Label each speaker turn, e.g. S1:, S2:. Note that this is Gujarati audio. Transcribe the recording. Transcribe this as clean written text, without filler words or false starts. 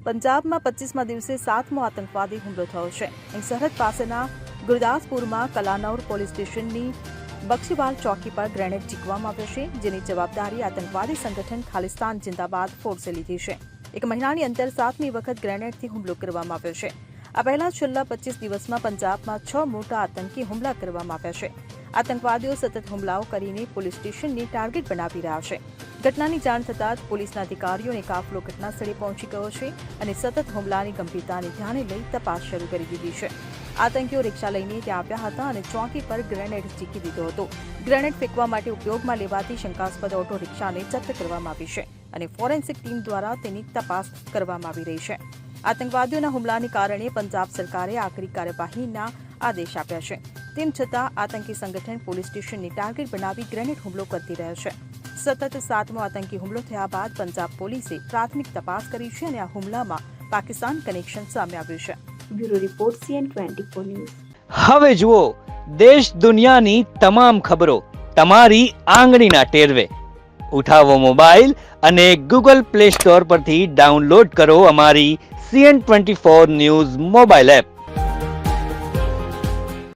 S1: પંજાબમાં 25મા દિવસે 7મો આતંકવાદી હુમલો થયો છે. અહીં સરહદ પાસેના ગુરદાસપુરમાં કલાનૌર પોલીસ સ્ટેશનની બક્ષીવાલ ચોકી પર ગ્રેનેડ ઝીકવામાં આવ્યો છે, જેની જવાબદારી આતંકવાદી સંગઠન ખાલિસ્તાન જિંદાબાદ ફોર્સે લીધી છે. એક મહિનાની અંદર 7મી વખત ગ્રેનેડથી હુમલો કરવામાં આવ્યો છે. આ પહેલા છેલ્લા 25 દિવસમાં પંજાબમાં 6 મોટા આતંકી હુમલા કરવામાં આવ્યા છે. આતંકવાદીઓ સતત હુમલાઓ કરીને પોલીસ સ્ટેશનને ટાર્ગેટ બનાવી રહ્યા છે. ઘટનાની જાણ થતાં જ પોલીસના અધિકારીઓ અને કાફલો ઘટનાસ્થળે પહોંચી ગયો છે અને સતત હુમલાની ગંભીરતાને ધ્યાને લઈ તપાસ શરૂ કરી દીધી છે. આતંકીઓ રિક્ષા લઈને ત્યાં આવ્યા હતા અને ચોકી પર ગ્રેનેડ ઝીકી દીધો હતો. ગ્રેનેડ ફેંકવા માટે ઉપયોગમાં લેવાતી શંકાસ્પદ ઓટો રિક્ષાને જપ્ત કરવામાં આવી છે અને ફોરેન્સિક ટીમ દ્વારા તેની તપાસ કરવામાં આવી રહી છે. આતંકવાદીઓના હુમલાને કારણે પંજાબ સરકારે આકરી કાર્યવાહીના આદેશ આપ્યા છે. તેમ છતાં આતંકી સંગઠન પોલીસ સ્ટેશનને ટાર્ગેટ બનાવી ગ્રેનેડ હુમલો કરતી રહ્યો છે. સતત 7મો આતંકી હુમલો થયા બાદ પંજાબ પોલીસે પ્રાથમિક તપાસ કરી છે અને આ હુમલામાં પાકિસ્તાન કનેક્શન સામે આવ્યું છે.
S2: Bureau report CN24 news.
S3: હવે જુઓ દેશ દુનિયાની તમામ ખબરો તમારી આંગળીના ટેરવે. ઉઠાવો મોબાઈલ અને Google Play Store પરથી ડાઉનલોડ કરો અમારી CN24 ન્યૂઝ મોબાઈલ એપ.